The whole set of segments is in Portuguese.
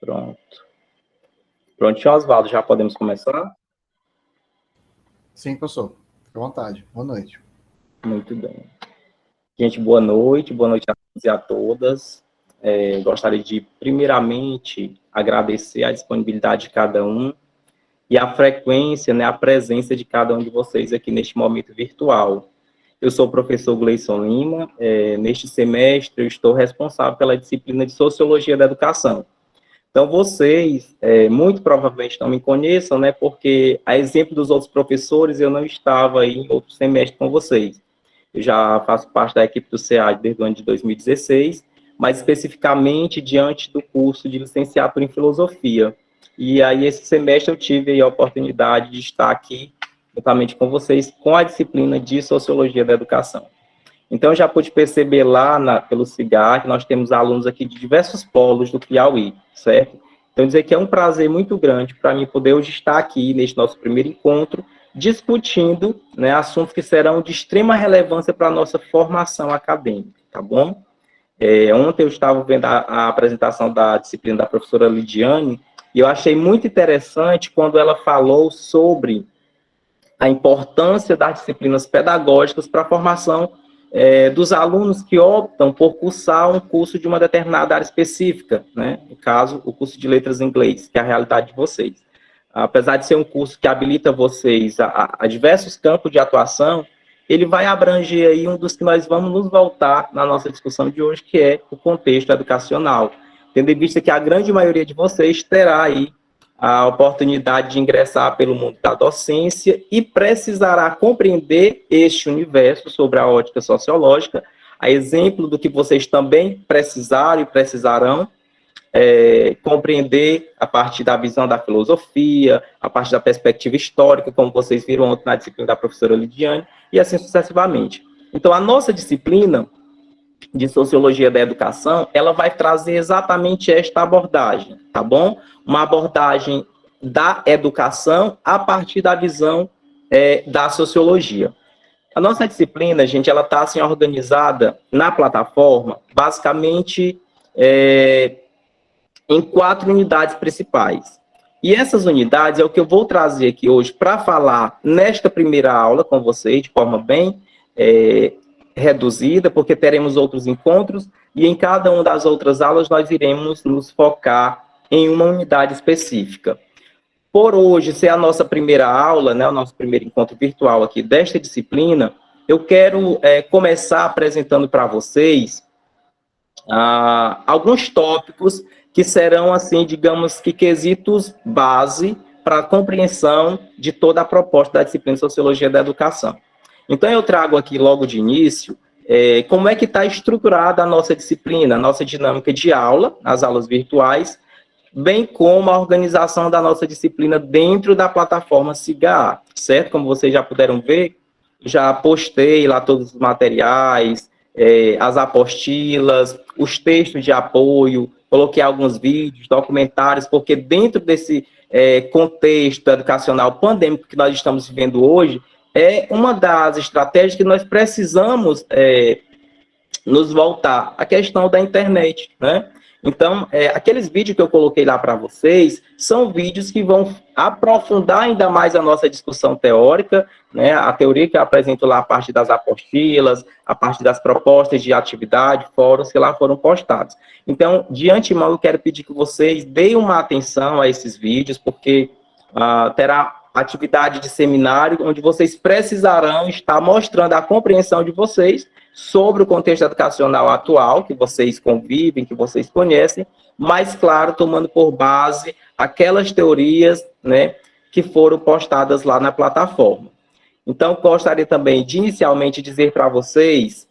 Pronto. Prontinho, Oswaldo, já podemos começar? Sim, professor. Fique à vontade. Boa noite. Muito bem. Gente, boa noite a todos e a todas. Gostaria de, primeiramente, agradecer a disponibilidade de cada um e a frequência, né, a presença de cada um de vocês aqui neste momento virtual. Eu sou o professor Gleison Lima. Neste semestre, eu estou responsável pela disciplina de Sociologia da Educação. Então, vocês, muito provavelmente não me conheçam, né, porque, a exemplo dos outros professores, eu não estava aí em outro semestre com vocês. Eu já faço parte da equipe do SEAD desde o ano de 2016, mas especificamente diante do curso de licenciatura em Filosofia. E aí, esse semestre, eu tive aí a oportunidade de estar aqui, juntamente com vocês, com a disciplina de Sociologia da Educação. Então, já pude perceber lá pelo CIGAR que nós temos alunos aqui de diversos polos do Piauí, certo? Então, dizer que é um prazer muito grande para mim poder hoje estar aqui neste nosso primeiro encontro, discutindo, né, assuntos que serão de extrema relevância para a nossa formação acadêmica, tá bom? Ontem eu estava vendo a apresentação da disciplina da professora Lidiane, e eu achei muito interessante quando ela falou sobre a importância das disciplinas pedagógicas para a formação dos alunos que optam por cursar um curso de uma determinada área específica, né? No caso, o curso de letras em inglês, que é a realidade de vocês. Apesar de ser um curso que habilita vocês a diversos campos de atuação, ele vai abranger aí um dos que nós vamos nos voltar na nossa discussão de hoje, que é o contexto educacional, tendo em vista que a grande maioria de vocês terá aí a oportunidade de ingressar pelo mundo da docência e precisará compreender este universo sobre a ótica sociológica, a exemplo do que vocês também precisaram e precisarão compreender a partir da visão da filosofia, a partir da perspectiva histórica, como vocês viram ontem na disciplina da professora Lidiane, e assim sucessivamente. Então, a nossa disciplina de Sociologia da Educação, ela vai trazer exatamente esta abordagem, tá bom? Uma abordagem da educação a partir da visão da sociologia. A nossa disciplina, gente, ela está assim, organizada na plataforma, basicamente, em 4 unidades principais. E essas unidades é o que eu vou trazer aqui hoje para falar nesta primeira aula com vocês, de forma bem reduzida, porque teremos outros encontros, e em cada uma das outras aulas nós iremos nos focar em uma unidade específica. Por hoje, ser a nossa primeira aula, né, o nosso primeiro encontro virtual aqui desta disciplina, eu quero começar apresentando para vocês alguns tópicos que serão, assim, digamos que quesitos base para a compreensão de toda a proposta da disciplina de Sociologia da Educação. Então, eu trago aqui logo de início como é que está estruturada a nossa disciplina, a nossa dinâmica de aula, as aulas virtuais, bem como a organização da nossa disciplina dentro da plataforma SIGA, certo? Como vocês já puderam ver, já postei lá todos os materiais, as apostilas, os textos de apoio, coloquei alguns vídeos, documentários, porque dentro desse contexto educacional pandêmico que nós estamos vivendo hoje, é uma das estratégias que nós precisamos nos voltar à questão da internet, né? Então, aqueles vídeos que eu coloquei lá para vocês são vídeos que vão aprofundar ainda mais a nossa discussão teórica, né? A teoria que eu apresento lá, a parte das apostilas, a parte das propostas de atividade, fóruns que lá foram postados. Então, de antemão, eu quero pedir que vocês deem uma atenção a esses vídeos, porque terá atividade de seminário, onde vocês precisarão estar mostrando a compreensão de vocês sobre o contexto educacional atual, que vocês convivem, que vocês conhecem, mas, claro, tomando por base aquelas teorias, né, que foram postadas lá na plataforma. Então, gostaria também de, inicialmente, dizer para vocês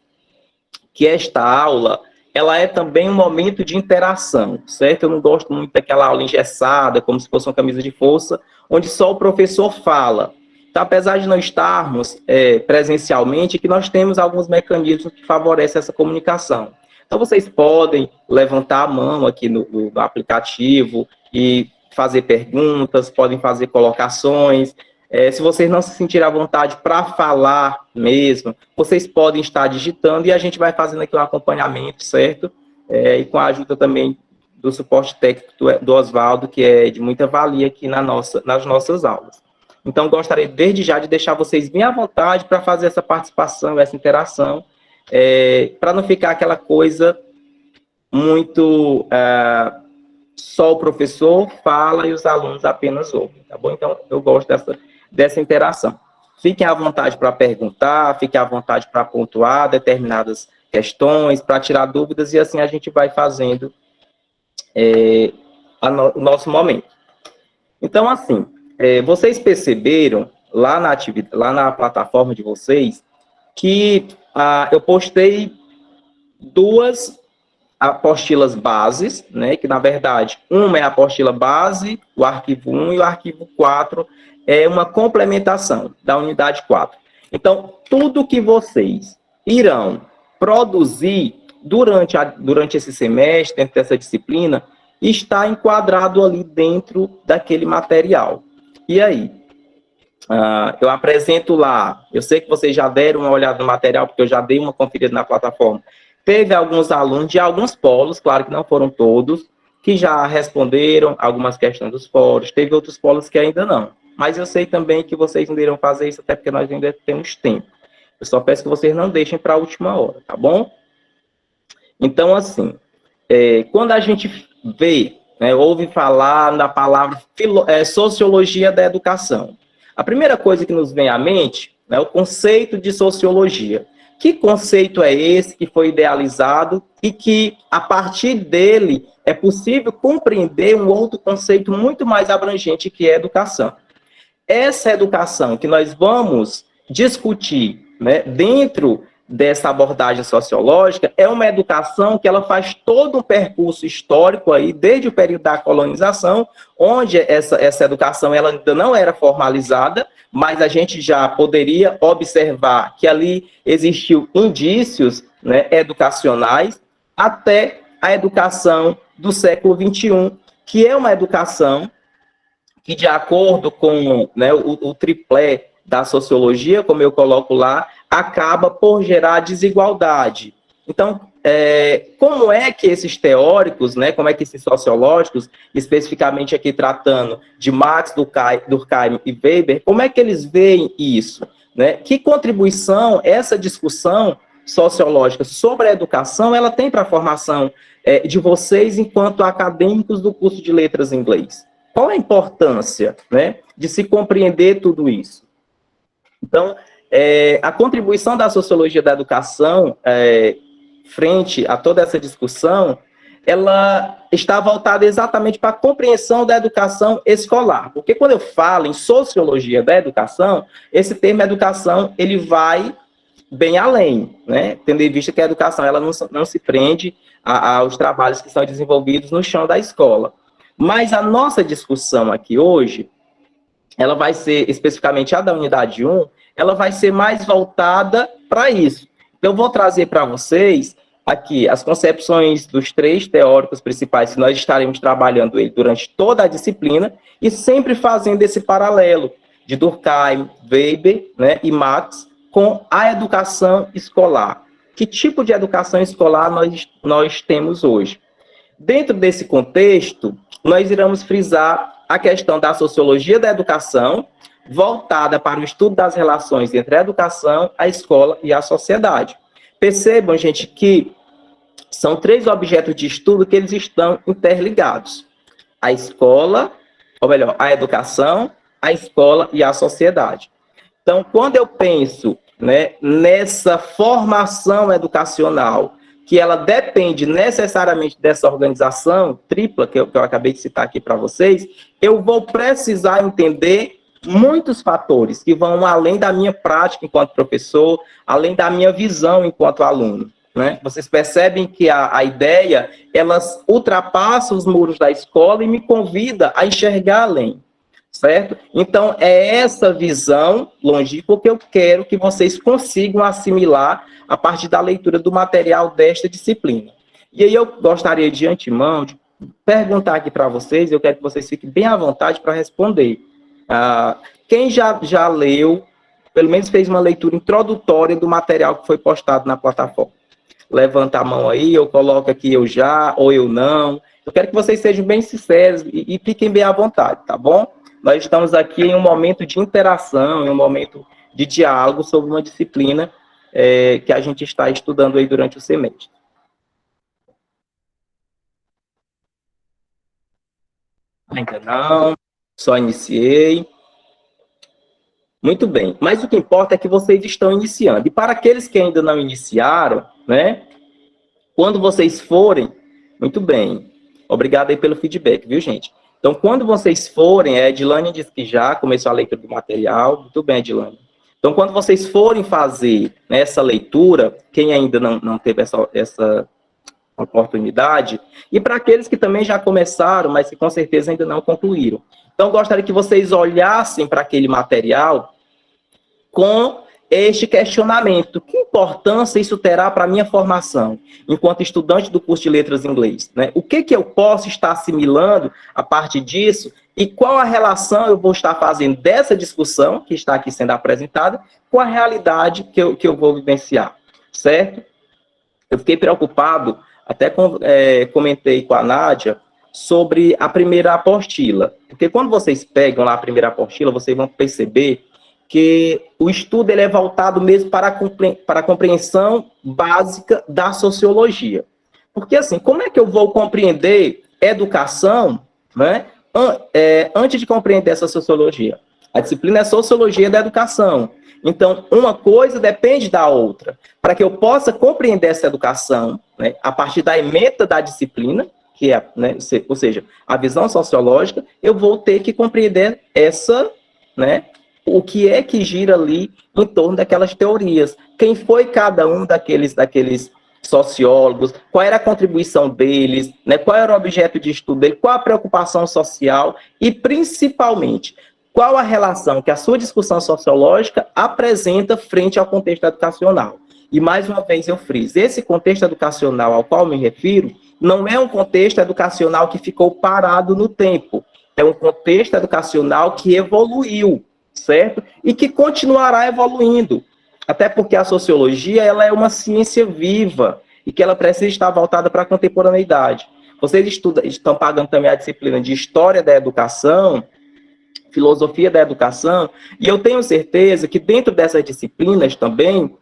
que esta aula, ela é também um momento de interação, certo? Eu não gosto muito daquela aula engessada, como se fosse uma camisa de força, onde só o professor fala. Então, apesar de não estarmos presencialmente, que nós temos alguns mecanismos que favorecem essa comunicação. Então, vocês podem levantar a mão aqui no aplicativo e fazer perguntas, podem fazer colocações. Se vocês não se sentirem à vontade para falar mesmo, vocês podem estar digitando e a gente vai fazendo aqui um acompanhamento, certo? E com a ajuda também do suporte técnico do Oswaldo, que é de muita valia aqui nas nossas aulas. Então, gostaria desde já de deixar vocês bem à vontade para fazer essa participação, essa interação, para não ficar aquela coisa muito só o professor fala e os alunos apenas ouvem, tá bom? Então, eu gosto dessa interação. Fiquem à vontade para perguntar, fiquem à vontade para pontuar determinadas questões, para tirar dúvidas, e assim a gente vai fazendo o nosso momento. Então, assim, vocês perceberam lá na plataforma de vocês que eu postei 2 apostilas bases, né, que na verdade uma é a apostila base, o arquivo 1, e o arquivo 4 é uma complementação da unidade 4. Então, tudo que vocês irão produzir durante esse semestre, dentro dessa disciplina, está enquadrado ali dentro daquele material. E aí? Eu apresento lá, eu sei que vocês já deram uma olhada no material, porque eu já dei uma conferida na plataforma. Teve alguns alunos de alguns polos, claro que não foram todos, que já responderam algumas questões dos polos, teve outros polos que ainda não. Mas eu sei também que vocês não irão fazer isso, até porque nós ainda temos tempo. Eu só peço que vocês não deixem para a última hora, tá bom? Então, assim, quando a gente vê, ouve falar na palavra sociologia da educação, a primeira coisa que nos vem à mente é o conceito de sociologia. Que conceito é esse que foi idealizado e que, a partir dele, é possível compreender um outro conceito muito mais abrangente, que é a educação? Essa educação que nós vamos discutir, dentro dessa abordagem sociológica, é uma educação que ela faz todo um percurso histórico aí, desde o período da colonização, onde essa educação ela ainda não era formalizada, mas a gente já poderia observar que ali existiu indícios, educacionais, até a educação do século XXI, que é uma educação que, de acordo com o triplé da sociologia, como eu coloco lá, acaba por gerar desigualdade. Então, como é que esses teóricos, como é que esses sociológicos, especificamente aqui tratando de Marx, Durkheim e Weber, como é que eles veem isso? Que contribuição essa discussão sociológica sobre a educação ela tem para a formação de vocês enquanto acadêmicos do curso de letras em inglês? Qual a importância de se compreender tudo isso? Então, a contribuição da sociologia da educação frente a toda essa discussão, ela está voltada exatamente para a compreensão da educação escolar. Porque quando eu falo em sociologia da educação, esse termo educação, ele vai bem além, tendo em vista que a educação ela não se prende aos trabalhos que são desenvolvidos no chão da escola. Mas a nossa discussão aqui hoje, ela vai ser, especificamente a da unidade 1, ela vai ser mais voltada para isso. Então, eu vou trazer para vocês aqui as concepções dos 3 teóricos principais que nós estaremos trabalhando ele durante toda a disciplina e sempre fazendo esse paralelo de Durkheim, Weber, e Marx com a educação escolar. Que tipo de educação escolar nós temos hoje? Dentro desse contexto, nós iremos frisar a questão da sociologia da educação, voltada para o estudo das relações entre a educação, a escola e a sociedade. Percebam, gente, que são 3 objetos de estudo que eles estão interligados. A escola, ou melhor, a educação, a escola e a sociedade. Então, quando eu penso nessa formação educacional, que ela depende necessariamente dessa organização tripla, que eu acabei de citar aqui para vocês, eu vou precisar entender muitos fatores que vão além da minha prática enquanto professor, além da minha visão enquanto aluno. Vocês percebem que a ideia, elas ultrapassa os muros da escola e me convida a enxergar além, certo? Então, é essa visão longínqua que eu quero que vocês consigam assimilar a partir da leitura do material desta disciplina. E aí eu gostaria de antemão de perguntar aqui para vocês, eu quero que vocês fiquem bem à vontade para responder. Quem já leu, pelo menos fez uma leitura introdutória do material que foi postado na plataforma? Levanta a mão aí, eu coloco aqui eu já, ou eu não. Eu quero que vocês sejam bem sinceros e fiquem bem à vontade, tá bom? Nós estamos aqui em um momento de interação, em um momento de diálogo sobre uma disciplina que a gente está estudando aí durante o semestre. Ainda não, só iniciei. Muito bem, mas o que importa é que vocês estão iniciando. E para aqueles que ainda não iniciaram, né? Quando vocês forem, muito bem, obrigado aí pelo feedback, viu, gente? Então, quando vocês forem, a Edilane disse que já começou a leitura do material, muito bem, Edilane. Então, quando vocês forem fazer essa leitura, quem ainda não teve essa oportunidade, e para aqueles que também já começaram, mas que com certeza ainda não concluíram. Então, gostaria que vocês olhassem para aquele material com este questionamento: que importância isso terá para a minha formação enquanto estudante do curso de Letras em Inglês? Né? O que eu posso estar assimilando a partir disso e qual a relação eu vou estar fazendo dessa discussão que está aqui sendo apresentada com a realidade que eu vou vivenciar, certo? Eu fiquei preocupado, até comentei com a Nádia, sobre a primeira apostila, porque quando vocês pegam lá a primeira apostila, vocês vão perceber que o estudo ele é voltado mesmo para a compreensão básica da sociologia. Porque, assim, como é que eu vou compreender educação, né, antes de compreender essa sociologia? A disciplina é Sociologia da Educação. Então, uma coisa depende da outra. Para que eu possa compreender essa educação, né, a partir da ementa da disciplina, que é, né, ou seja, a visão sociológica, eu vou ter que compreender essa, né, o que é que gira ali em torno daquelas teorias. Quem foi cada um daqueles sociólogos, qual era a contribuição deles, né, qual era o objeto de estudo dele, qual a preocupação social e, principalmente, qual a relação que a sua discussão sociológica apresenta frente ao contexto educacional. E, mais uma vez, eu friso, esse contexto educacional ao qual me refiro não é um contexto educacional que ficou parado no tempo, é um contexto educacional que evoluiu, certo? E que continuará evoluindo, até porque a sociologia ela é uma ciência viva e que ela precisa estar voltada para a contemporaneidade. Vocês estão pagando também a disciplina de História da Educação, Filosofia da Educação, e eu tenho certeza que dentro dessas disciplinas também,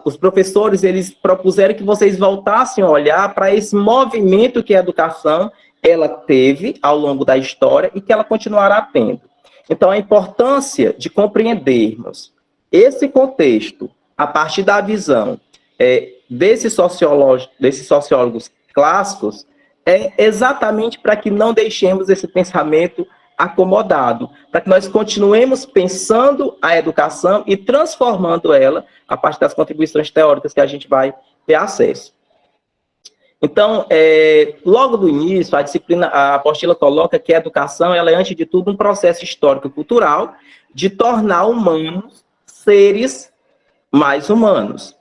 os professores eles propuseram que vocês voltassem a olhar para esse movimento que a educação ela teve ao longo da história e que ela continuará tendo. Então, a importância de compreendermos esse contexto a partir da visão desses sociólogos clássicos é exatamente para que não deixemos esse pensamento acomodado, para que nós continuemos pensando a educação e transformando ela a partir das contribuições teóricas que a gente vai ter acesso. Então, logo do início, a apostila coloca que a educação ela é, antes de tudo, um processo histórico-cultural de tornar humanos seres mais humanos.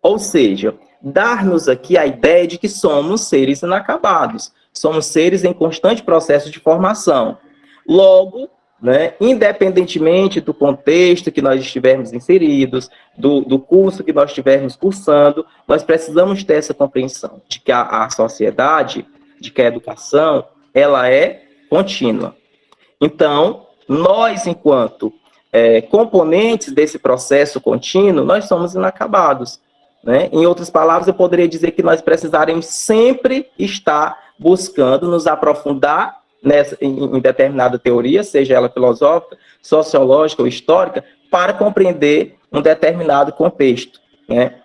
Ou seja, dar-nos aqui a ideia de que somos seres inacabados, somos seres em constante processo de formação. Logo, né, independentemente do contexto que nós estivermos inseridos, do curso que nós estivermos cursando, nós precisamos ter essa compreensão de que a sociedade, de que a educação, ela é contínua. Então, nós, enquanto componentes desse processo contínuo, nós somos inacabados. Né? Em outras palavras, eu poderia dizer que nós precisaremos sempre estar buscando nos aprofundar em determinada teoria, seja ela filosófica, sociológica ou histórica, para compreender um determinado contexto, né?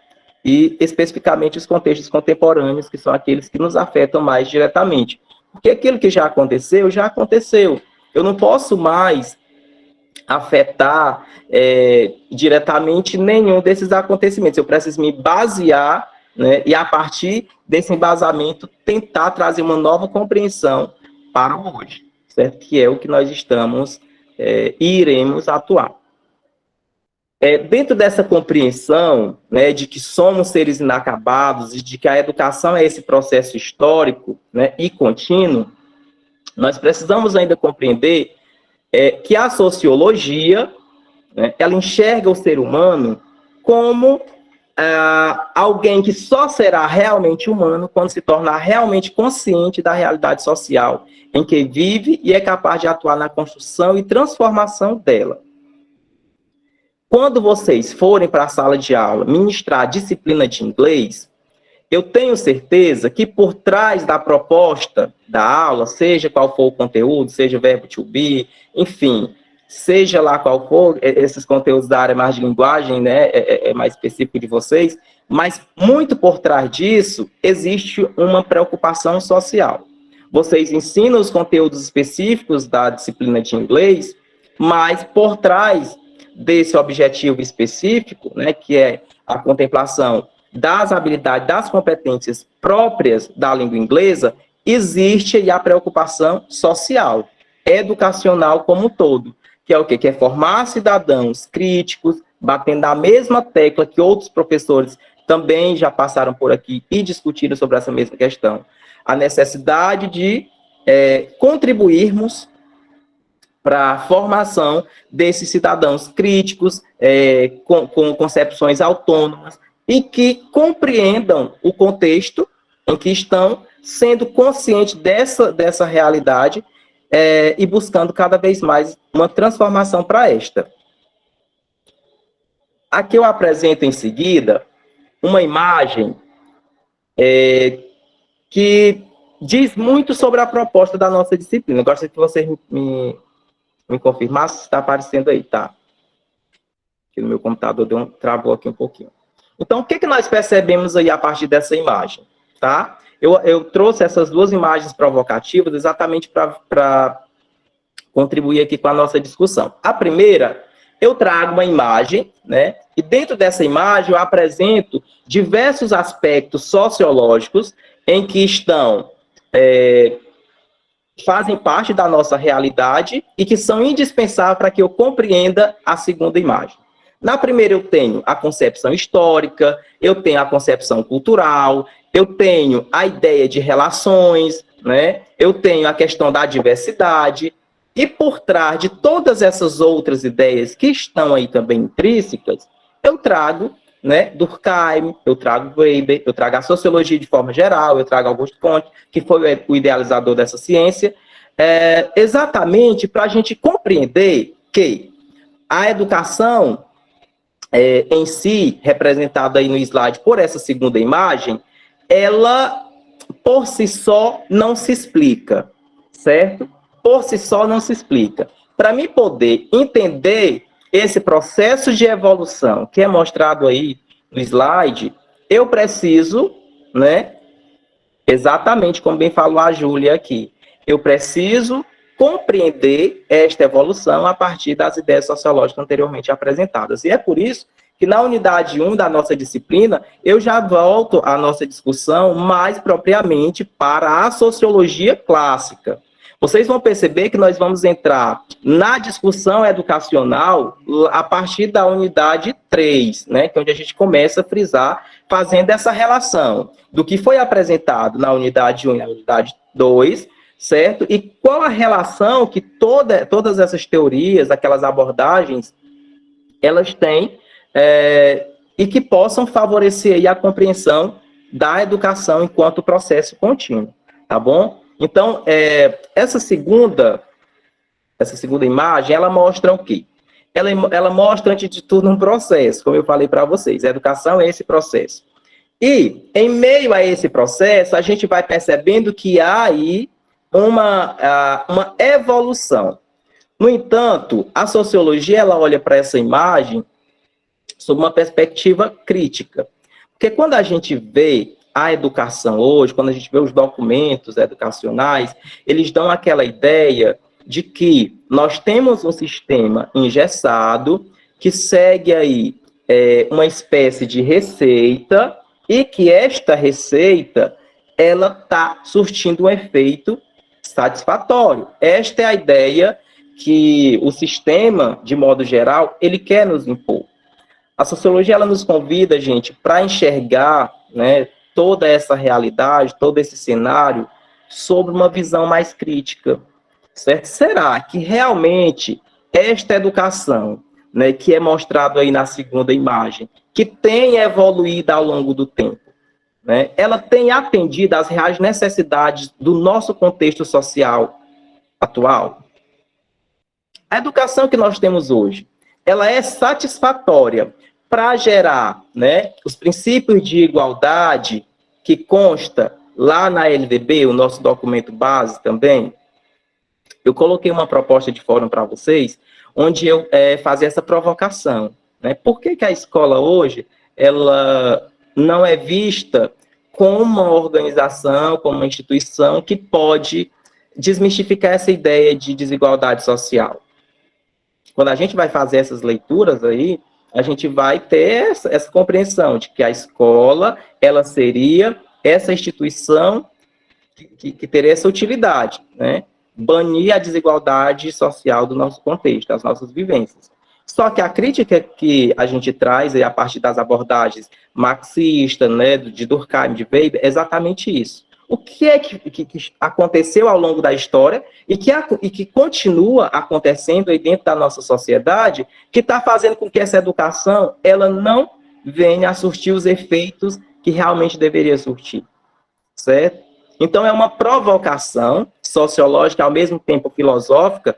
E especificamente os contextos contemporâneos, que são aqueles que nos afetam mais diretamente. Porque aquilo que já aconteceu, já aconteceu. Eu não posso mais afetar diretamente nenhum desses acontecimentos. Eu preciso me basear, né, e a partir desse embasamento tentar trazer uma nova compreensão para hoje, certo? Que é o que nós estamos e iremos atuar. Dentro dessa compreensão, né, de que somos seres inacabados e de que a educação é esse processo histórico, né, e contínuo, nós precisamos ainda compreender que a sociologia, né, ela enxerga o ser humano como alguém que só será realmente humano quando se tornar realmente consciente da realidade social em que vive e é capaz de atuar na construção e transformação dela. Quando vocês forem para a sala de aula ministrar a disciplina de inglês, eu tenho certeza que por trás da proposta da aula, seja qual for o conteúdo, seja o verbo to be, enfim, seja lá qual for, esses conteúdos da área mais de linguagem, né, é mais específico de vocês, mas muito por trás disso existe uma preocupação social. Vocês ensinam os conteúdos específicos da disciplina de inglês, mas por trás desse objetivo específico, né, que é a contemplação das habilidades, das competências próprias da língua inglesa, existe aí a preocupação social, educacional como um todo, que é o quê? Que é formar cidadãos críticos, batendo na mesma tecla que outros professores também já passaram por aqui e discutiram sobre essa mesma questão. A necessidade de contribuirmos para a formação desses cidadãos críticos, com concepções autônomas, e que compreendam o contexto em que estão, sendo conscientes dessa realidade e buscando cada vez mais uma transformação para esta. Aqui eu apresento em seguida uma imagem que diz muito sobre a proposta da nossa disciplina. Eu gostaria que vocês me confirmassem se está aparecendo aí, tá? Aqui no meu computador travou aqui um pouquinho. Então, o que nós percebemos aí a partir dessa imagem, tá? Eu trouxe essas duas imagens provocativas exatamente para contribuir aqui com a nossa discussão. A primeira, eu trago uma imagem, né? E dentro dessa imagem eu apresento diversos aspectos sociológicos em que fazem parte da nossa realidade e que são indispensáveis para que eu compreenda a segunda imagem. Na primeira eu tenho a concepção histórica, eu tenho a concepção cultural, eu tenho a ideia de relações, né? Eu tenho a questão da diversidade, e por trás de todas essas outras ideias que estão aí também intrínsecas, eu trago, né, Durkheim, eu trago Weber, eu trago a sociologia de forma geral, eu trago Auguste Comte, que foi o idealizador dessa ciência, exatamente para a gente compreender que a educação em si, representada aí no slide por essa segunda imagem, ela por si só não se explica, certo? Por si só não se explica. Para mim poder entender esse processo de evolução que é mostrado aí no slide, eu preciso, né, exatamente como bem falou a Júlia aqui, eu preciso compreender esta evolução a partir das ideias sociológicas anteriormente apresentadas. E é por isso que na unidade 1 da nossa disciplina, eu já volto a nossa discussão mais propriamente para a sociologia clássica. Vocês vão perceber que nós vamos entrar na discussão educacional a partir da unidade 3, né, que é onde a gente começa a frisar, fazendo essa relação do que foi apresentado na unidade 1 e na unidade 2, certo? E qual a relação que todas essas teorias, aquelas abordagens, elas têm e que possam favorecer aí a compreensão da educação enquanto processo contínuo, tá bom? Então, essa segunda imagem, ela mostra o quê? Ela mostra, antes de tudo, um processo, como eu falei para vocês. A educação é esse processo. E, em meio a esse processo, a gente vai percebendo que há aí uma evolução. No entanto, a sociologia, ela olha para essa imagem sob uma perspectiva crítica. Porque quando a gente vê a educação hoje, quando a gente vê os documentos educacionais, eles dão aquela ideia de que nós temos um sistema engessado que segue aí uma espécie de receita e que esta receita ela está surtindo um efeito satisfatório. Esta é a ideia que o sistema, de modo geral, ele quer nos impor. A sociologia, ela nos convida, gente, para enxergar, né, toda essa realidade, todo esse cenário, sob uma visão mais crítica, certo? Será que realmente esta educação né, que é mostrado aí na segunda imagem, que tem evoluído ao longo do tempo, né, ela tem atendido às reais necessidades do nosso contexto social atual? A educação que nós temos hoje, ela é satisfatória para gerar, né, os princípios de igualdade que consta lá na LDB, o nosso documento base também? Eu coloquei uma proposta de fórum para vocês, onde eu fazia essa provocação, né? Por que a escola hoje, ela não é vista como uma organização, como uma instituição que pode desmistificar essa ideia de desigualdade social? Quando a gente vai fazer essas leituras aí, a gente vai ter essa compreensão de que a escola, ela seria essa instituição que teria essa utilidade, né? Banir a desigualdade social do nosso contexto, das nossas vivências. Só que a crítica que a gente traz a partir das abordagens marxistas, né, de Durkheim, de Weber, é exatamente isso. O que é que aconteceu ao longo da história e que continua acontecendo aí dentro da nossa sociedade, que está fazendo com que essa educação ela não venha a surtir os efeitos que realmente deveria surtir, certo? Então, é uma provocação sociológica, ao mesmo tempo filosófica,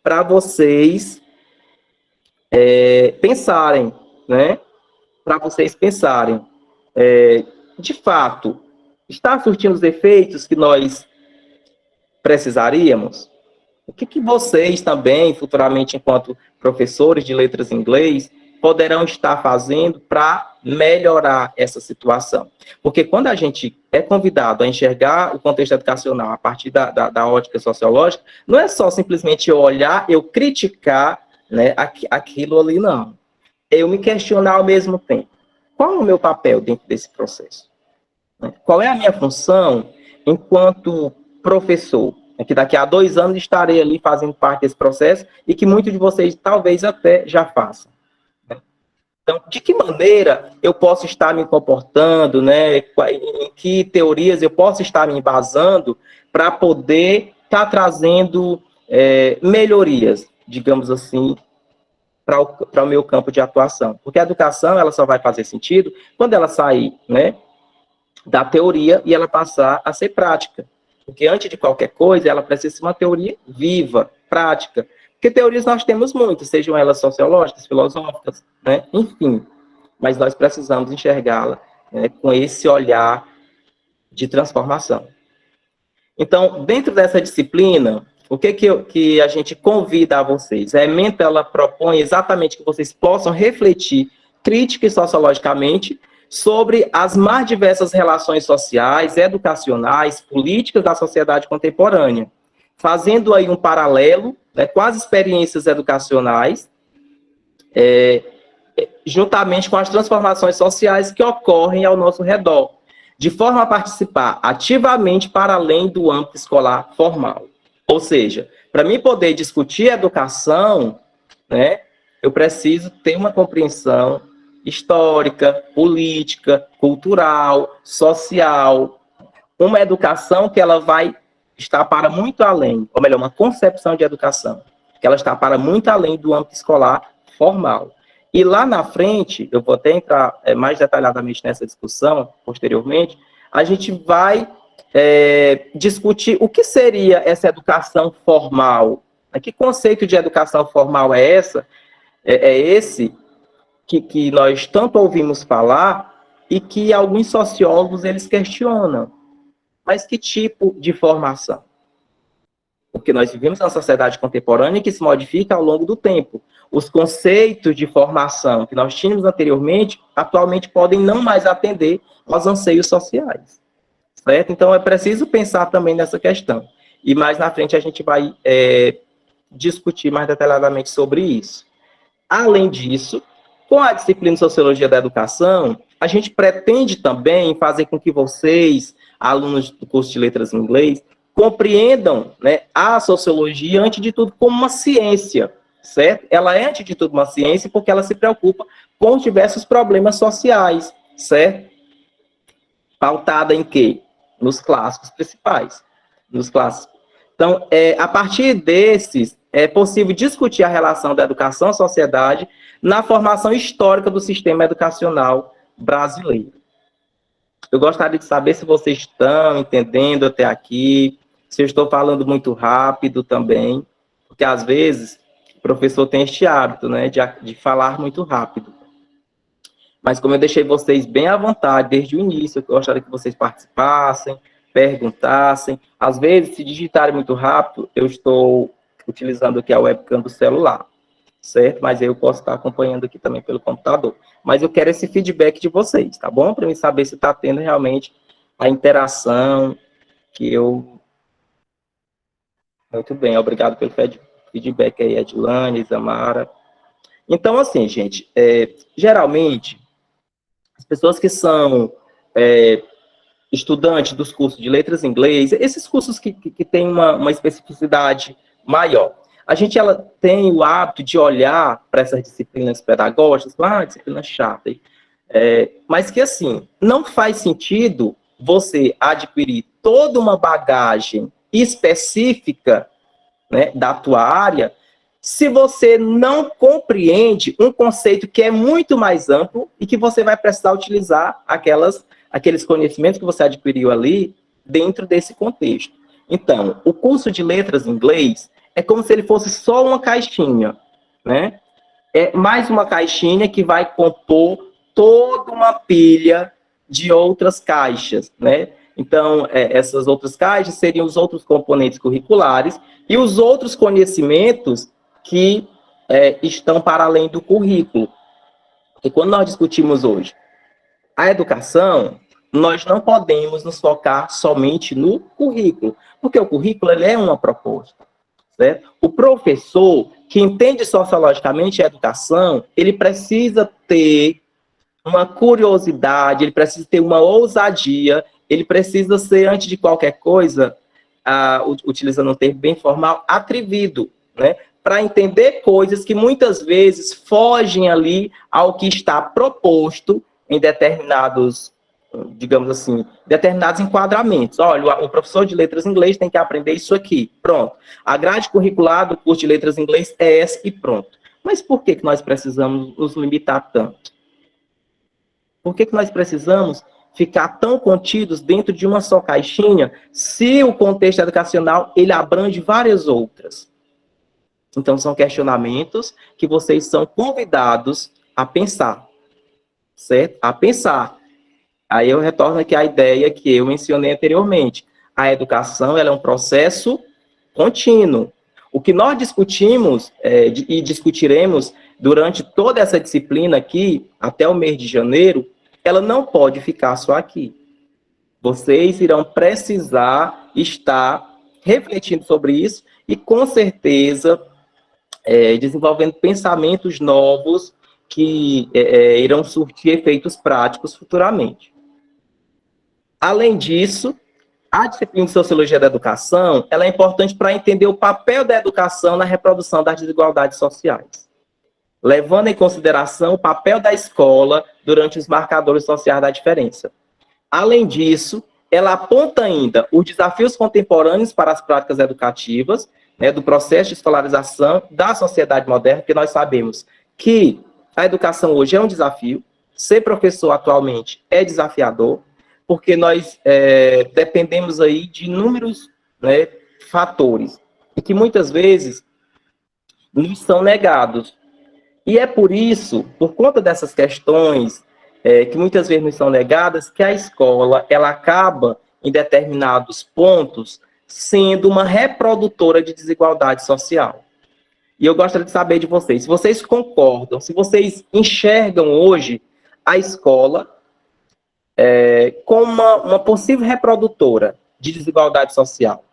para vocês pensarem, né? Para vocês pensarem, de fato, está surtindo os efeitos que nós precisaríamos? O que vocês também, futuramente, enquanto professores de letras em inglês, poderão estar fazendo para melhorar essa situação? Porque quando a gente é convidado a enxergar o contexto educacional a partir da ótica sociológica, não é só simplesmente eu olhar, eu criticar, né, aquilo ali, não. Eu me questionar ao mesmo tempo. Qual é o meu papel dentro desse processo? Qual é a minha função enquanto professor? É que daqui a 2 anos estarei ali fazendo parte desse processo e que muitos de vocês talvez até já façam. Então, de que maneira eu posso estar me comportando, né? Em que teorias eu posso estar me embasando para poder estar trazendo melhorias, digamos assim, para o meu campo de atuação? Porque a educação ela só vai fazer sentido quando ela sair, né, da teoria e ela passar a ser prática. Porque antes de qualquer coisa, ela precisa ser uma teoria viva, prática. Porque teorias nós temos muitas, sejam elas sociológicas, filosóficas, né? Enfim. Mas nós precisamos enxergá-la, né, com esse olhar de transformação. Então, dentro dessa disciplina, o que a gente convida a vocês? A ementa, ela propõe exatamente que vocês possam refletir crítica e sociologicamente sobre as mais diversas relações sociais, educacionais, políticas da sociedade contemporânea, fazendo aí um paralelo, né, com as experiências educacionais, juntamente com as transformações sociais que ocorrem ao nosso redor, de forma a participar ativamente para além do âmbito escolar formal. Ou seja, para mim poder discutir educação, né, eu preciso ter uma compreensão histórica, política, cultural, social, uma educação que ela vai estar para muito além, ou melhor, uma concepção de educação, que ela está para muito além do âmbito escolar formal. E lá na frente, eu vou até entrar mais detalhadamente nessa discussão, posteriormente, a gente vai discutir o que seria essa educação formal. Que conceito de educação formal é esse que nós tanto ouvimos falar e que alguns sociólogos eles questionam. Mas que tipo de formação? Porque nós vivemos uma sociedade contemporânea que se modifica ao longo do tempo. Os conceitos de formação que nós tínhamos anteriormente, atualmente podem não mais atender aos anseios sociais. Certo? Então, é preciso pensar também nessa questão. E mais na frente a gente vai discutir mais detalhadamente sobre isso. Além disso, com a disciplina de Sociologia da Educação, a gente pretende também fazer com que vocês, alunos do curso de Letras em Inglês, compreendam, né, a sociologia, antes de tudo, como uma ciência, certo? Ela é, antes de tudo, uma ciência porque ela se preocupa com diversos problemas sociais, certo? Pautada em quê? Nos clássicos principais. Nos clássicos. Então, a partir desses é possível discutir a relação da educação à sociedade na formação histórica do sistema educacional brasileiro. Eu gostaria de saber se vocês estão entendendo até aqui, se eu estou falando muito rápido também, porque às vezes o professor tem este hábito, né, de falar muito rápido. Mas como eu deixei vocês bem à vontade desde o início, eu gostaria que vocês participassem, perguntassem. Às vezes, se digitarem muito rápido, eu estou utilizando aqui a webcam do celular, certo? Mas eu posso estar acompanhando aqui também pelo computador. Mas eu quero esse feedback de vocês, tá bom? Para eu saber se está tendo realmente a interação que eu... Muito bem, obrigado pelo feedback aí, Edilane, Isamara. Então, assim, gente, geralmente, as pessoas que são estudantes dos cursos de letras em inglês, esses cursos que têm uma especificidade maior, ela tem o hábito de olhar para essas disciplinas pedagógicas, disciplina chata, mas que, assim, não faz sentido você adquirir toda uma bagagem específica, né, da tua área, se você não compreende um conceito que é muito mais amplo e que você vai precisar utilizar aqueles conhecimentos que você adquiriu ali dentro desse contexto. Então, o curso de letras em inglês é como se ele fosse só uma caixinha, né? É mais uma caixinha que vai compor toda uma pilha de outras caixas, né? Então, essas outras caixas seriam os outros componentes curriculares e os outros conhecimentos que estão para além do currículo. E quando nós discutimos hoje a educação, nós não podemos nos focar somente no currículo, porque o currículo ele é uma proposta, certo? O professor que entende sociologicamente a educação, ele precisa ter uma curiosidade, ele precisa ter uma ousadia, ele precisa ser, antes de qualquer coisa, utilizando um termo bem formal, atrevido, né? Para entender coisas que muitas vezes fogem ali ao que está proposto em determinados, digamos assim, determinados enquadramentos. Olha, o professor de letras em inglês tem que aprender isso aqui, pronto. A grade curricular do curso de letras em inglês é essa e pronto. Mas por que nós precisamos nos limitar tanto? Por que nós precisamos ficar tão contidos dentro de uma só caixinha, se o contexto educacional ele abrange várias outras? Então, são questionamentos que vocês são convidados a pensar, certo? A pensar. Aí eu retorno aqui à ideia que eu mencionei anteriormente. A educação ela é um processo contínuo. O que nós discutimos e discutiremos durante toda essa disciplina aqui, até o mês de janeiro, ela não pode ficar só aqui. Vocês irão precisar estar refletindo sobre isso e, com certeza, desenvolvendo pensamentos novos que irão surtir efeitos práticos futuramente. Além disso, a disciplina de Sociologia da Educação ela é importante para entender o papel da educação na reprodução das desigualdades sociais, levando em consideração o papel da escola durante os marcadores sociais da diferença. Além disso, ela aponta ainda os desafios contemporâneos para as práticas educativas, né, do processo de escolarização da sociedade moderna, porque nós sabemos que a educação hoje é um desafio, ser professor atualmente é desafiador, porque nós dependemos aí de inúmeros, né, fatores, e que muitas vezes nos são negados. E é por isso, por conta dessas questões que muitas vezes nos são negadas, que a escola ela acaba, em determinados pontos, sendo uma reprodutora de desigualdade social. E eu gostaria de saber de vocês, se vocês concordam, se vocês enxergam hoje a escola como uma possível reprodutora de desigualdade social.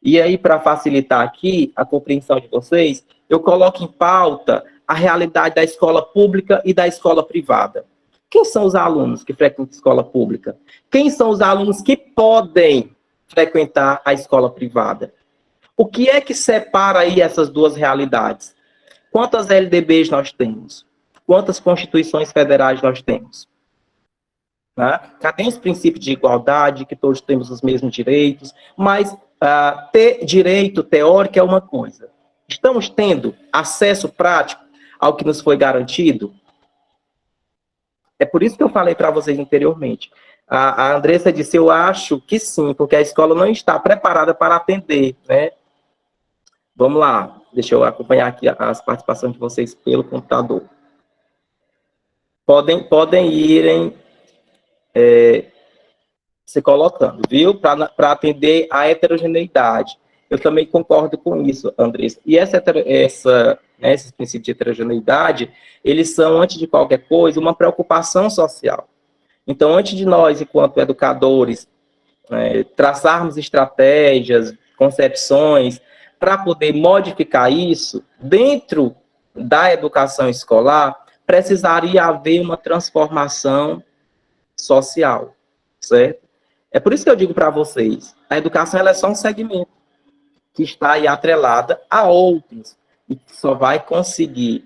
E aí, para facilitar aqui a compreensão de vocês, eu coloco em pauta a realidade da escola pública e da escola privada. Quem são os alunos que frequentam a escola pública? Quem são os alunos que podem frequentar a escola privada? O que é que separa aí essas duas realidades? Quantas LDBs nós temos? Quantas constituições federais nós temos? Né? Cadê os princípios de igualdade, que todos temos os mesmos direitos? Mas ter direito teórico é uma coisa. Estamos tendo acesso prático ao que nos foi garantido? É por isso que eu falei para vocês anteriormente. A Andressa disse, eu acho que sim, porque a escola não está preparada para atender, né? Vamos lá, deixa eu acompanhar aqui as participações de vocês pelo computador. Podem irem se colocando, viu? Para atender a heterogeneidade. Eu também concordo com isso, Andressa. E esses princípios de heterogeneidade, eles são, antes de qualquer coisa, uma preocupação social. Então, antes de nós, enquanto educadores, traçarmos estratégias, concepções, para poder modificar isso, dentro da educação escolar, precisaria haver uma transformação social, certo? É por isso que eu digo para vocês, a educação ela é só um segmento que está aí atrelada a outros, e que só vai conseguir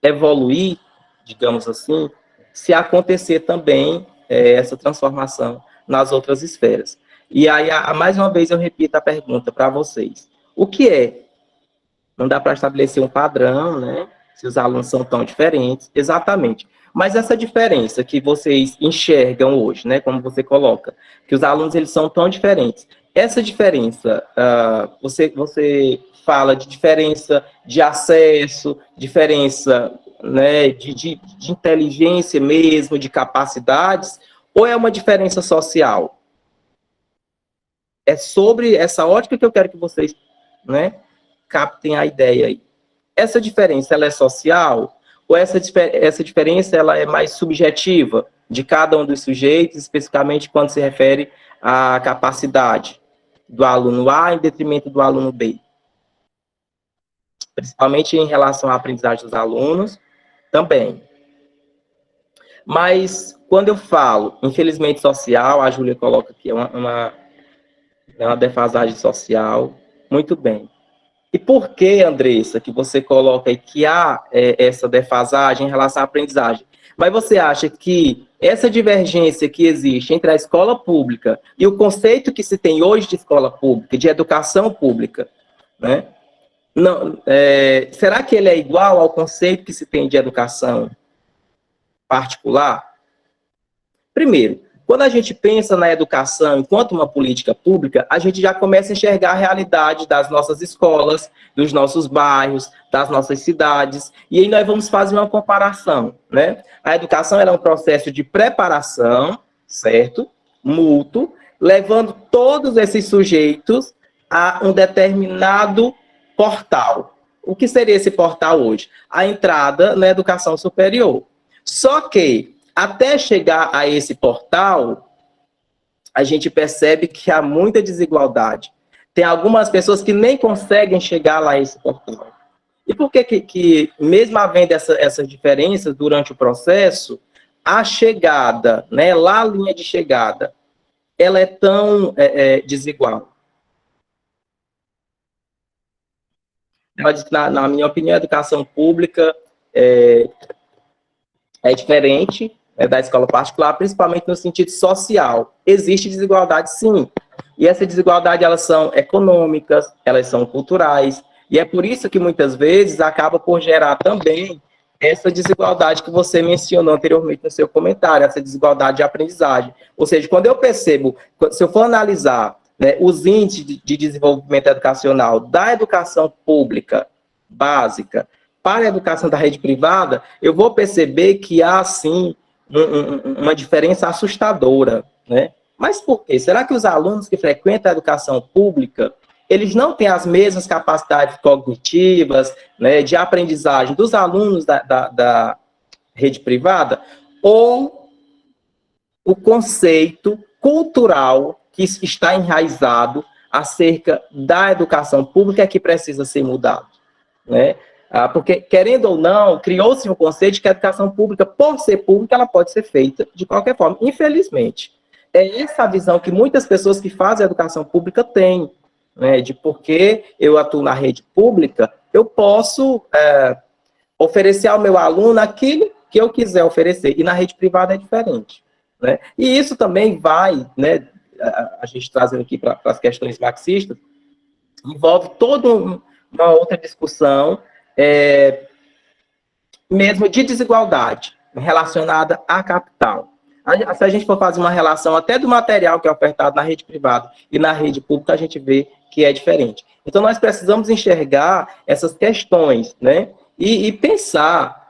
evoluir, digamos assim, se acontecer também essa transformação nas outras esferas. E aí, mais uma vez, eu repito a pergunta para vocês. O que é? Não dá para estabelecer um padrão, né? Se os alunos são tão diferentes. Exatamente. Mas essa diferença que vocês enxergam hoje, né? Como você coloca, que os alunos eles são tão diferentes. Essa diferença, você fala de diferença de acesso, diferença, né, de inteligência mesmo, de capacidades, ou é uma diferença social? É sobre essa ótica que eu quero que vocês, né, captem a ideia aí. Essa diferença, ela é social? Ou essa diferença, ela é mais subjetiva de cada um dos sujeitos, especificamente quando se refere à capacidade do aluno A em detrimento do aluno B? Principalmente em relação à aprendizagem dos alunos, também. Mas, quando eu falo, infelizmente, social, a Júlia coloca aqui, é uma defasagem social. Muito bem. E por que, Andressa, que você coloca aí que há essa defasagem em relação à aprendizagem? Mas você acha que essa divergência que existe entre a escola pública e o conceito que se tem hoje de escola pública, de educação pública, né? Não, será que ele é igual ao conceito que se tem de educação particular? Primeiro, quando a gente pensa na educação enquanto uma política pública, a gente já começa a enxergar a realidade das nossas escolas, dos nossos bairros, das nossas cidades, e aí nós vamos fazer uma comparação, né? A educação é um processo de preparação, certo? Mútuo, levando todos esses sujeitos a um determinado portal. O que seria esse portal hoje? A entrada na educação superior. Só que, até chegar a esse portal, a gente percebe que há muita desigualdade. Tem algumas pessoas que nem conseguem chegar lá a esse portal. E por que mesmo havendo essas diferenças durante o processo, a chegada, né, lá a linha de chegada, ela é tão desigual? Mas, na minha opinião, a educação pública é diferente, né, da escola particular, principalmente no sentido social. Existe desigualdade, sim. E essa desigualdade, elas são econômicas, elas são culturais, e é por isso que, muitas vezes, acaba por gerar também essa desigualdade que você mencionou anteriormente no seu comentário, essa desigualdade de aprendizagem. Ou seja, quando eu percebo, se eu for analisar, né, os índices de desenvolvimento educacional da educação pública básica para a educação da rede privada, eu vou perceber que há, sim, uma diferença assustadora, né? Mas por quê? Será que os alunos que frequentam a educação pública, eles não têm as mesmas capacidades cognitivas, né, de aprendizagem dos alunos da rede privada? Ou o conceito cultural que está enraizado acerca da educação pública é que precisa ser mudado, né? Porque, querendo ou não, criou-se um conceito de que a educação pública, por ser pública, ela pode ser feita de qualquer forma. Infelizmente, é essa visão que muitas pessoas que fazem a educação pública têm, né? De porque eu atuo na rede pública, eu posso oferecer ao meu aluno aquilo que eu quiser oferecer. E na rede privada é diferente, né? E isso também vai, né, a gente trazendo aqui para as questões marxistas, envolve toda uma outra discussão, mesmo de desigualdade, relacionada à capital. Se a gente for fazer uma relação até do material que é ofertado na rede privada e na rede pública, a gente vê que é diferente. Então, nós precisamos enxergar essas questões, né? E pensar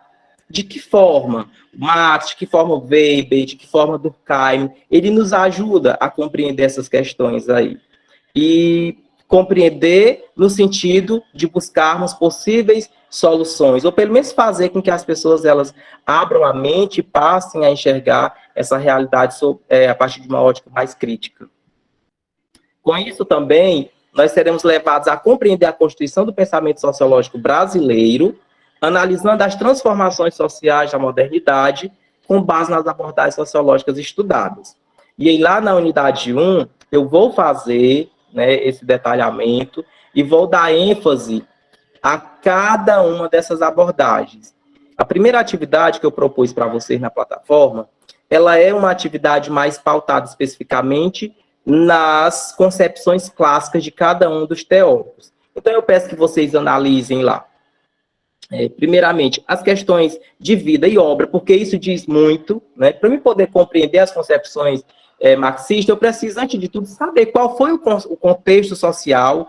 de que forma Marx, de que forma Weber, de que forma Durkheim, ele nos ajuda a compreender essas questões aí. E compreender no sentido de buscarmos possíveis soluções, ou pelo menos fazer com que as pessoas elas abram a mente e passem a enxergar essa realidade a partir de uma ótica mais crítica. Com isso também, nós seremos levados a compreender a constituição do pensamento sociológico brasileiro, analisando as transformações sociais da modernidade com base nas abordagens sociológicas estudadas. E aí, lá na unidade 1, eu vou fazer, né, esse detalhamento e vou dar ênfase a cada uma dessas abordagens. A primeira atividade que eu propus para vocês na plataforma, ela é uma atividade mais pautada especificamente nas concepções clássicas de cada um dos teóricos. Então, eu peço que vocês analisem lá. Primeiramente, as questões de vida e obra, porque isso diz muito, né? Para mim poder compreender as concepções marxistas, eu preciso, antes de tudo, saber qual foi o contexto social,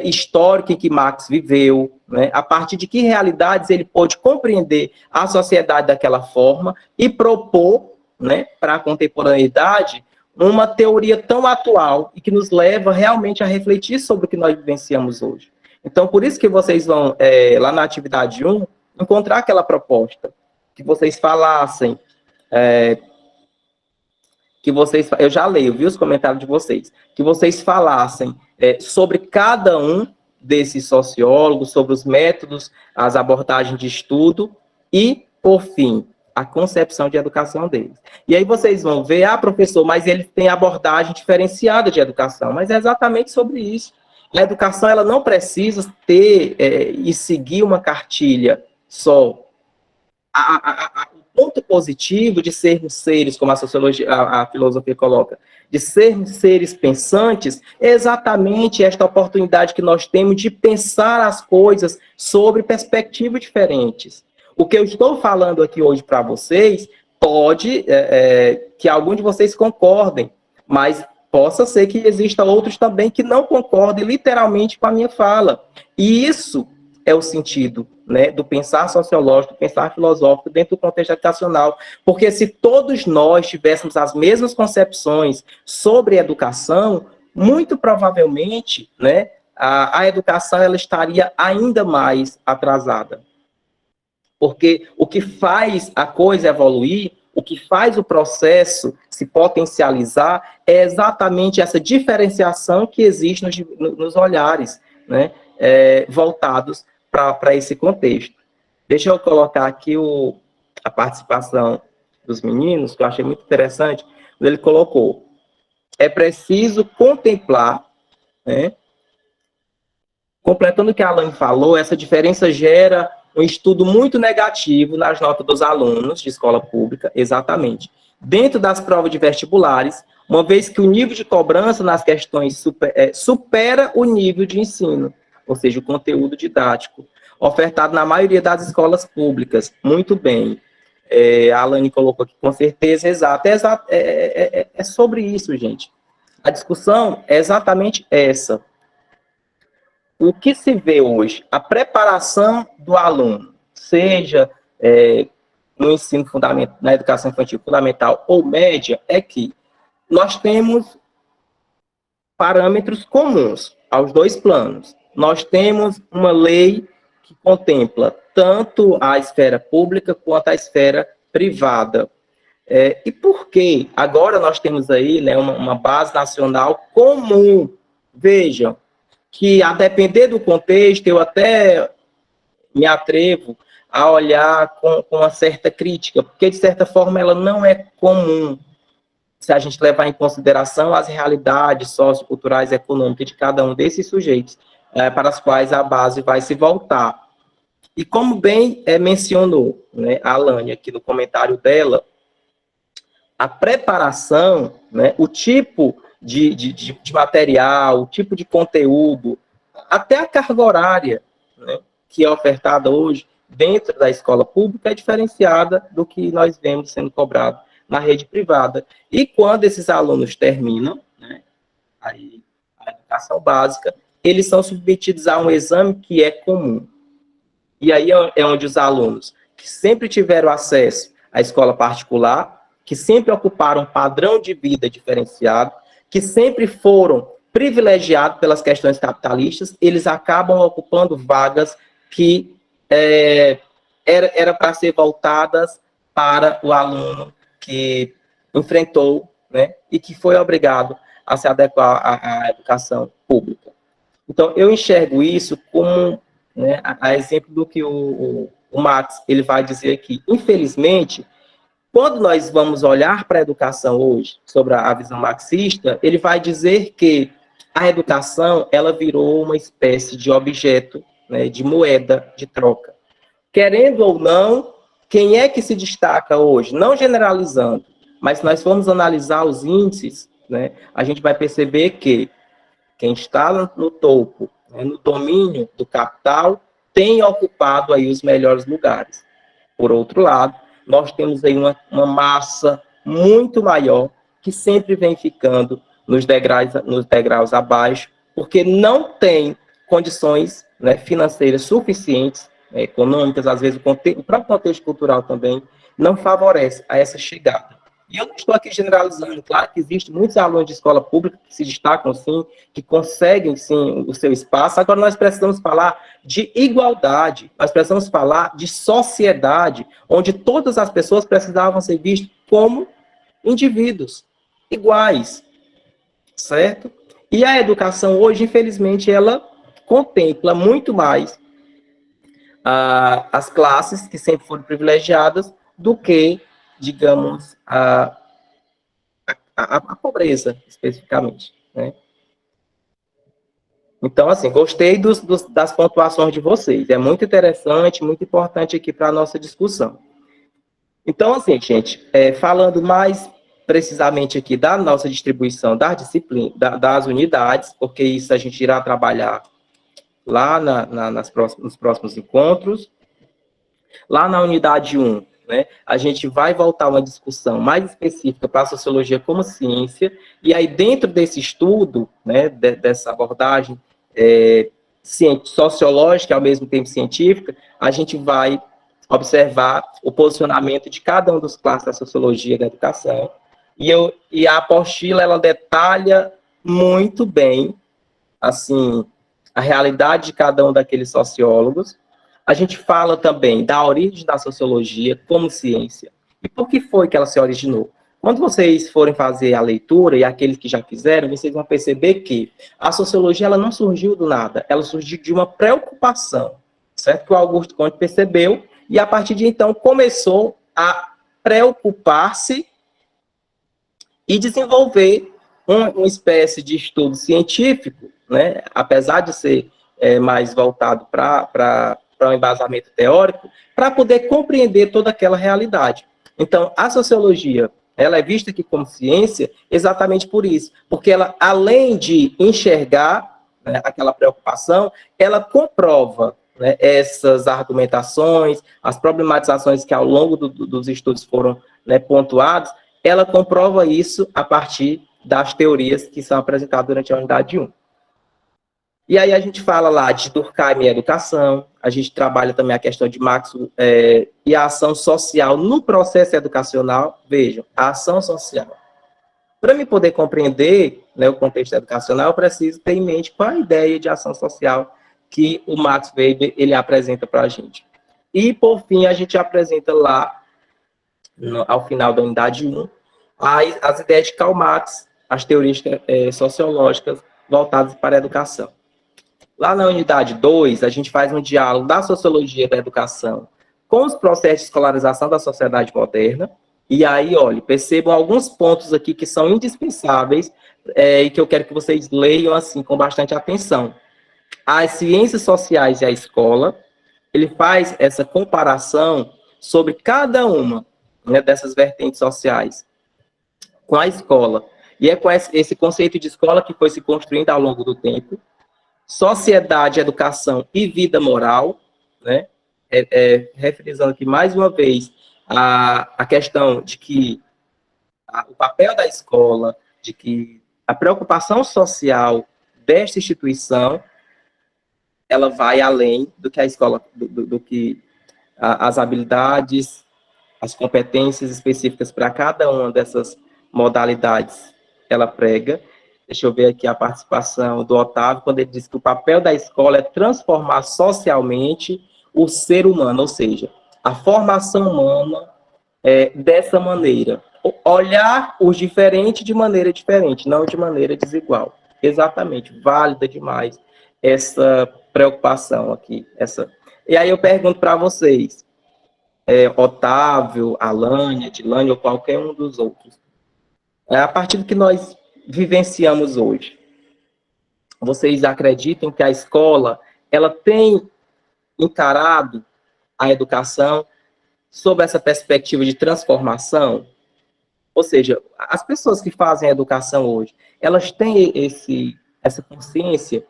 histórico em que Marx viveu, né? A partir de que realidades ele pôde compreender a sociedade daquela forma e propor, né, para a contemporaneidade uma teoria tão atual e que nos leva realmente a refletir sobre o que nós vivenciamos hoje. Então, por isso que vocês vão, lá na atividade 1, encontrar aquela proposta, que vocês falassem, eu já leio, viu, os comentários de vocês, que vocês falassem sobre cada um desses sociólogos, sobre os métodos, as abordagens de estudo e, por fim, a concepção de educação deles. E aí vocês vão ver, professor, mas ele tem abordagem diferenciada de educação, mas é exatamente sobre isso. A educação, ela não precisa ter e seguir uma cartilha só. O ponto positivo de sermos seres, como a sociologia, a filosofia coloca, de sermos seres pensantes, é exatamente esta oportunidade que nós temos de pensar as coisas sobre perspectivas diferentes. O que eu estou falando aqui hoje para vocês, pode que alguns de vocês concordem, mas possa ser que exista outros também que não concordem literalmente com a minha fala. E isso é o sentido, né, do pensar sociológico, do pensar filosófico dentro do contexto educacional. Porque se todos nós tivéssemos as mesmas concepções sobre educação, muito provavelmente, né, a educação ela estaria ainda mais atrasada. Porque o que faz a coisa evoluir, o que faz o processo se potencializar é exatamente essa diferenciação que existe nos olhares, né, voltados para esse contexto. Deixa eu colocar aqui a participação dos meninos, que eu achei muito interessante. Ele colocou: é preciso contemplar, né, completando o que a Alane falou, essa diferença gera um estudo muito negativo nas notas dos alunos de escola pública, exatamente. Dentro das provas de vestibulares, uma vez que o nível de cobrança nas questões supera o nível de ensino, ou seja, o conteúdo didático, ofertado na maioria das escolas públicas. Muito bem. A Alane colocou aqui, com certeza, exato. É sobre isso, gente. A discussão é exatamente essa. O que se vê hoje, a preparação do aluno, seja no ensino fundamental, na educação infantil fundamental ou média, é que nós temos parâmetros comuns aos dois planos. Nós temos uma lei que contempla tanto a esfera pública quanto a esfera privada. E por que agora nós temos aí, né, uma base nacional comum? Vejam, que a depender do contexto, eu até me atrevo a olhar com uma certa crítica, porque, de certa forma, ela não é comum, se a gente levar em consideração as realidades socioculturais e econômicas de cada um desses sujeitos, para as quais a base vai se voltar. E como bem mencionou, né, a Alane aqui no comentário dela, a preparação, né, o tipo de material, o tipo de conteúdo, até a carga horária, né, que é ofertada hoje dentro da escola pública é diferenciada do que nós vemos sendo cobrado na rede privada. E quando esses alunos terminam, né, aí, a educação básica, eles são submetidos a um exame que é comum. E aí é onde os alunos que sempre tiveram acesso à escola particular, que sempre ocuparam um padrão de vida diferenciado, que sempre foram privilegiados pelas questões capitalistas, eles acabam ocupando vagas que era para ser voltadas para o aluno que enfrentou, né, e que foi obrigado a se adequar à educação pública. Então, eu enxergo isso como, né, a exemplo do que o Marx ele vai dizer aqui. Infelizmente, quando nós vamos olhar para a educação hoje, sobre a visão marxista, ele vai dizer que a educação ela virou uma espécie de objeto, né, de moeda de troca. Querendo ou não, quem é que se destaca hoje? Não generalizando, mas se nós formos analisar os índices, né, a gente vai perceber que quem está no topo, né, no domínio do capital, tem ocupado aí os melhores lugares. Por outro lado, nós temos aí uma massa muito maior que sempre vem ficando nos degraus abaixo, porque não tem condições, né, financeiras suficientes, né, econômicas, às vezes o próprio contexto cultural também não favorece a essa chegada. E eu não estou aqui generalizando, claro que existem muitos alunos de escola pública que se destacam, sim, que conseguem, sim, o seu espaço. Agora, nós precisamos falar de igualdade, nós precisamos falar de sociedade, onde todas as pessoas precisavam ser vistas como indivíduos iguais, certo? E a educação hoje, infelizmente, ela contempla muito mais as classes que sempre foram privilegiadas do que, digamos, a pobreza, especificamente, né? Então, assim, gostei das pontuações de vocês. É muito interessante, muito importante aqui para a nossa discussão. Então, assim, gente, falando mais precisamente aqui da nossa distribuição das disciplinas, das unidades, porque isso a gente irá trabalhar lá nos próximos encontros. Lá na unidade 1, né, a gente vai voltar a uma discussão mais específica para a sociologia como ciência, e aí dentro desse estudo, né, dessa abordagem sociológica, ao mesmo tempo científica, a gente vai observar o posicionamento de cada um dos classes da sociologia da educação, e a apostila, ela detalha muito bem, assim, a realidade de cada um daqueles sociólogos. A gente fala também da origem da sociologia como ciência. E por que foi que ela se originou? Quando vocês forem fazer a leitura, e aqueles que já fizeram, vocês vão perceber que a sociologia ela não surgiu do nada, ela surgiu de uma preocupação, certo? Que o Augusto Conte percebeu, e a partir de então começou a preocupar-se e desenvolver uma espécie de estudo científico, né? Apesar de ser mais voltado para um embasamento teórico, para poder compreender toda aquela realidade. Então, a sociologia, ela é vista aqui como ciência exatamente por isso, porque ela, além de enxergar, né, aquela preocupação, ela comprova, né, essas argumentações, as problematizações que ao longo dos estudos foram, né, pontuados, ela comprova isso a partir das teorias que são apresentadas durante a unidade 1. E aí a gente fala lá de Durkheim e educação, a gente trabalha também a questão de Marx e a ação social no processo educacional. Vejam, a ação social. Para me poder compreender, né, o contexto educacional, eu preciso ter em mente qual a ideia de ação social que o Max Weber ele apresenta para a gente. E, por fim, a gente apresenta lá, ao final da unidade 1, as ideias de Karl Marx, as teorias sociológicas voltadas para a educação. Lá na unidade 2, a gente faz um diálogo da sociologia da educação com os processos de escolarização da sociedade moderna. E aí, olha, percebam alguns pontos aqui que são indispensáveis e que eu quero que vocês leiam assim com bastante atenção. As ciências sociais e a escola, ele faz essa comparação sobre cada uma, né, dessas vertentes sociais com a escola. E é com esse conceito de escola que foi se construindo ao longo do tempo. sociedade, educação e vida moral, né? Refrisando aqui mais uma vez a questão de que o papel da escola, de que a preocupação social desta instituição, ela vai além do que a escola, do que as habilidades, as competências específicas para cada uma dessas modalidades ela prega. Deixa eu ver aqui a participação do Otávio, quando ele diz que o papel da escola é transformar socialmente o ser humano, ou seja, a formação humana dessa maneira. Olhar os diferentes de maneira diferente, não de maneira desigual. Exatamente, válida demais essa preocupação aqui. E aí eu pergunto para vocês, Otávio, Alane, Edilane ou qualquer um dos outros, a partir do que nós vivenciamos hoje, vocês acreditam que a escola ela tem encarado a educação sob essa perspectiva de transformação? Ou seja, as pessoas que fazem a educação hoje, elas têm essa consciência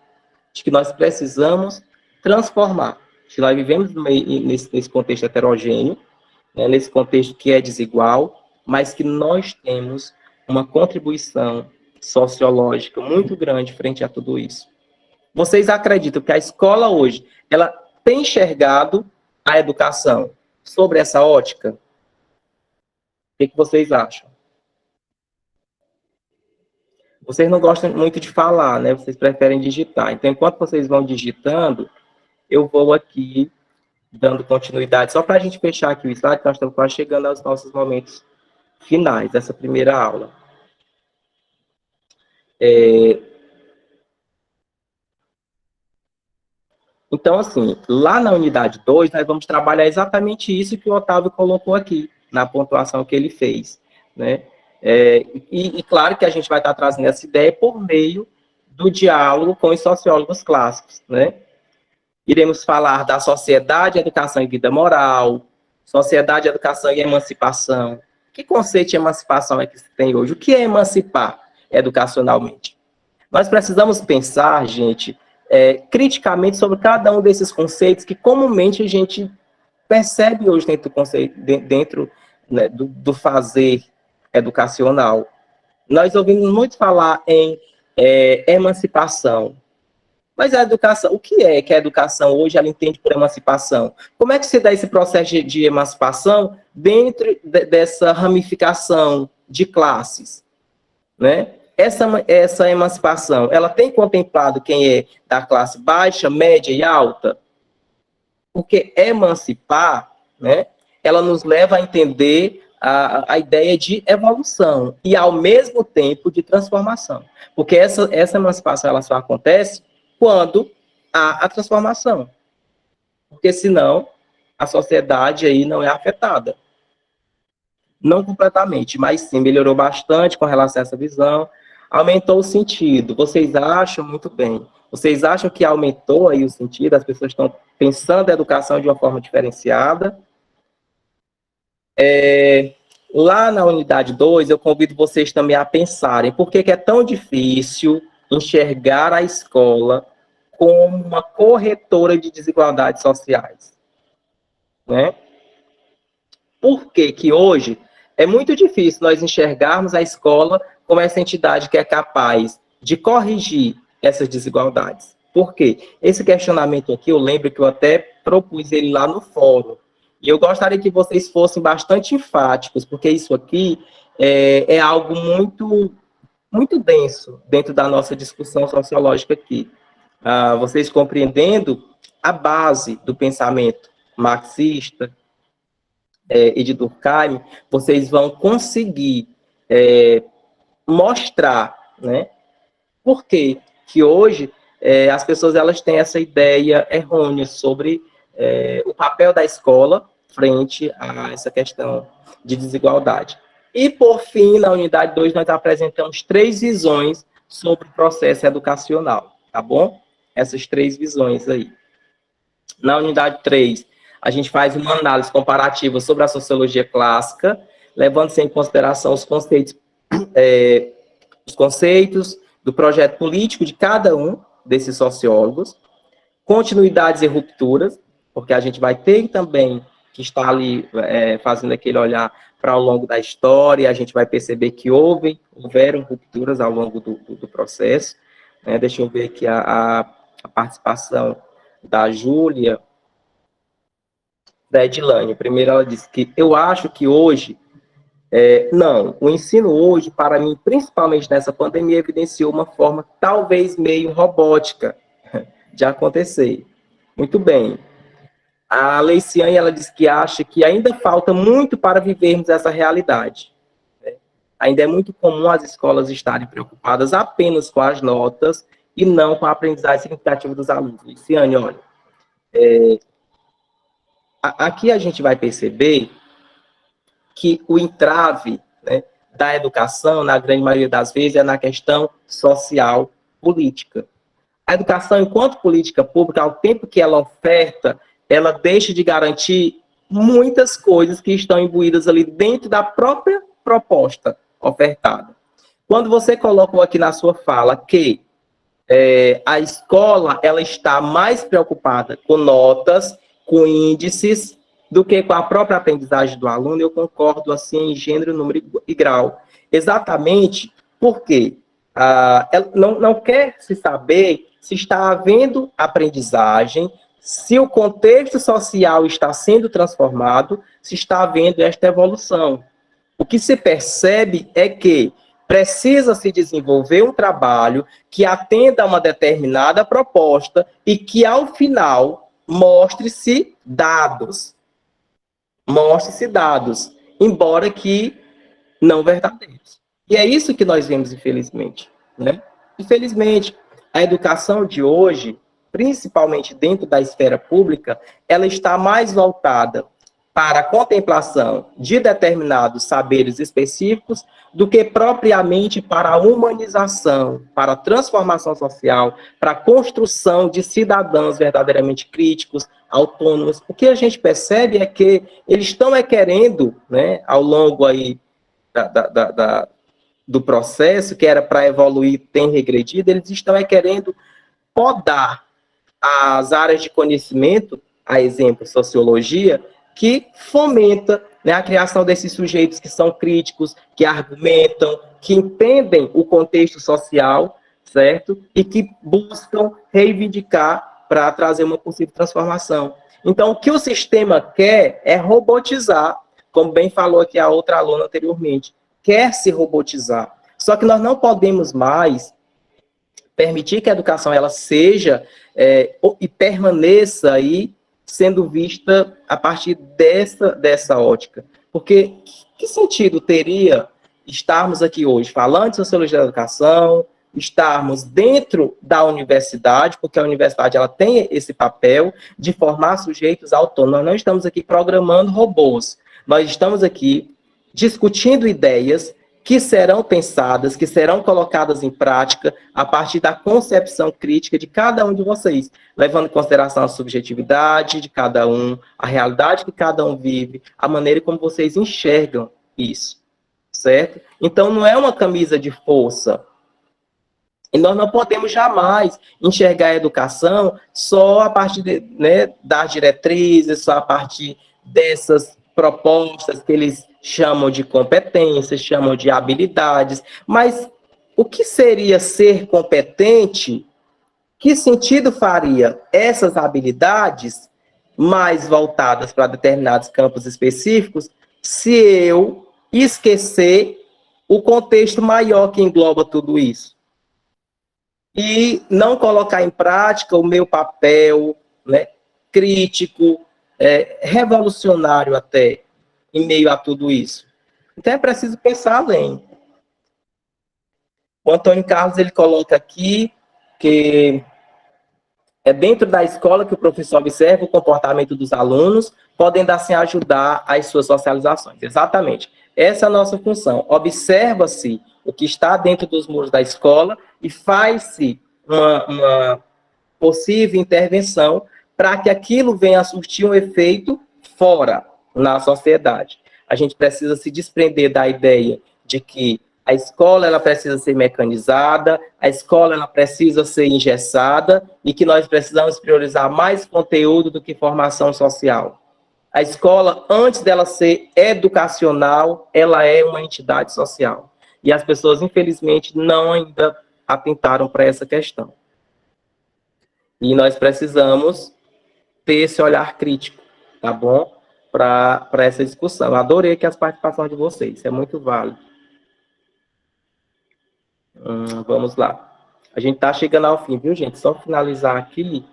de que nós precisamos transformar. Que nós vivemos nesse contexto heterogêneo, né, nesse contexto que é desigual, mas que nós temos uma contribuição sociológica muito grande frente a tudo isso. Vocês acreditam que a escola hoje, ela tem enxergado a educação sobre essa ótica? O que vocês acham? Vocês não gostam muito de falar, né? Vocês preferem digitar. Então, enquanto vocês vão digitando, eu vou aqui dando continuidade, só para a gente fechar aqui o slide, que nós estamos quase chegando aos nossos momentos finais dessa primeira aula. Então, assim, lá na unidade 2, nós vamos trabalhar exatamente isso que o Otávio colocou aqui, na pontuação que ele fez, né? E claro que a gente vai estar trazendo essa ideia por meio do diálogo com os sociólogos clássicos, né? Iremos falar da sociedade, educação e vida moral, sociedade, educação e emancipação. Que conceito de emancipação é que se tem hoje? O que é emancipar educacionalmente? Nós precisamos pensar, gente, criticamente sobre cada um desses conceitos que comumente a gente percebe hoje dentro do conceito, dentro, né, do fazer educacional. Nós ouvimos muito falar em emancipação. Mas a educação, o que é que a educação hoje ela entende por emancipação? Como é que se dá esse processo de emancipação dentro dessa ramificação de classes, né? Essa emancipação, ela tem contemplado quem é da classe baixa, média e alta? Porque emancipar, né, ela nos leva a entender a ideia de evolução e, ao mesmo tempo, de transformação. Porque essa emancipação ela só acontece quando há a transformação. Porque, senão, a sociedade aí não é afetada. Não completamente, mas sim, melhorou bastante com relação a essa visão. Aumentou o sentido. Vocês acham? Muito bem. Vocês acham que aumentou aí o sentido? As pessoas estão pensando a educação de uma forma diferenciada? Lá na unidade 2, eu convido vocês também a pensarem por que é tão difícil enxergar a escola como uma corretora de desigualdades sociais, né? Por que hoje é muito difícil nós enxergarmos a escola como essa entidade que é capaz de corrigir essas desigualdades? Por quê? Esse questionamento aqui, eu lembro que eu até propus ele lá no fórum, e eu gostaria que vocês fossem bastante enfáticos, porque isso aqui é algo muito, muito denso dentro da nossa discussão sociológica aqui. Vocês compreendendo a base do pensamento marxista e de Durkheim, vocês vão conseguir mostrar, né, por que hoje as pessoas elas têm essa ideia errônea sobre o papel da escola frente a essa questão de desigualdade. E, por fim, na unidade 2, nós apresentamos 3 visões sobre o processo educacional, tá bom? Essas 3 visões aí. Na unidade 3, a gente faz uma análise comparativa sobre a sociologia clássica, levando-se em consideração os conceitos do projeto político de cada um desses sociólogos, continuidades e rupturas, porque a gente vai ter também que estar ali fazendo aquele olhar para ao longo da história, a gente vai perceber que houveram rupturas ao longo do processo. Deixa eu ver aqui a participação da Júlia, da Edilane. Primeiro ela disse que eu acho que hoje, não, o ensino hoje, para mim, principalmente nessa pandemia, evidenciou uma forma talvez meio robótica de acontecer. Muito bem. A Leiciane, ela diz que acha que ainda falta muito para vivermos essa realidade. Ainda é muito comum as escolas estarem preocupadas apenas com as notas e não com a aprendizagem significativa dos alunos. Leiciane, olha, aqui a gente vai perceber que o entrave, né, da educação, na grande maioria das vezes, é na questão social política. A educação, enquanto política pública, ao tempo que ela oferta, ela deixa de garantir muitas coisas que estão imbuídas ali dentro da própria proposta ofertada. Quando você colocou aqui na sua fala que a escola ela está mais preocupada com notas, com índices, do que com a própria aprendizagem do aluno, eu concordo assim em gênero, número e grau. Exatamente porque ela não quer se saber se está havendo aprendizagem, se o contexto social está sendo transformado, se está havendo esta evolução. O que se percebe é que precisa se desenvolver um trabalho que atenda a uma determinada proposta e que, ao final, mostre-se dados. Mostre-se dados, embora que não verdadeiros. E é isso que nós vemos, infelizmente. Né? Infelizmente, a educação de hoje, principalmente dentro da esfera pública, ela está mais voltada para a contemplação de determinados saberes específicos do que propriamente para a humanização, para a transformação social, para a construção de cidadãos verdadeiramente críticos, autônomos. O que a gente percebe é que eles estão querendo, né, ao longo aí do processo, que era para evoluir, tem regredido, eles estão querendo podar as áreas de conhecimento, a exemplo, sociologia, que fomenta, né, a criação desses sujeitos que são críticos, que argumentam, que entendem o contexto social, certo? E que buscam reivindicar para trazer uma possível transformação. Então, o que o sistema quer é robotizar, como bem falou aqui a outra aluna anteriormente, quer se robotizar. Só que nós não podemos mais permitir que a educação ela seja e permaneça aí sendo vista a partir dessa ótica. Porque que sentido teria estarmos aqui hoje falando de sociologia da educação, estarmos dentro da universidade, porque a universidade ela tem esse papel de formar sujeitos autônomos. Nós não estamos aqui programando robôs, nós estamos aqui discutindo ideias que serão pensadas, que serão colocadas em prática a partir da concepção crítica de cada um de vocês, levando em consideração a subjetividade de cada um, a realidade que cada um vive, a maneira como vocês enxergam isso, certo? Então, não é uma camisa de força. E nós não podemos jamais enxergar a educação só a partir das diretrizes, só a partir dessas propostas que eles chamam de competências, chamam de habilidades, mas o que seria ser competente? Que sentido faria essas habilidades mais voltadas para determinados campos específicos se eu esquecer o contexto maior que engloba tudo isso? E não colocar em prática o meu papel, né, crítico, revolucionário até, em meio a tudo isso. Então é preciso pensar além. O Antônio Carlos ele coloca aqui que é dentro da escola que o professor observa o comportamento dos alunos, podendo assim ajudar as suas socializações. Exatamente. Essa é a nossa função. Observa-se o que está dentro dos muros da escola e faz-se uma possível intervenção para que aquilo venha a surtir um efeito fora, na sociedade. A gente precisa se desprender da ideia de que A escola ela precisa ser mecanizada, a escola ela precisa ser engessada e que nós precisamos priorizar mais conteúdo do que formação social. A escola, antes dela ser educacional, ela é uma entidade social. E as pessoas, infelizmente, não ainda atentaram para essa questão. E nós precisamos ter esse olhar crítico, tá bom? Para essa discussão. Eu adorei aqui as participações de vocês, isso é muito válido. Vamos lá. A gente está chegando ao fim, viu, gente? Só finalizar aqui.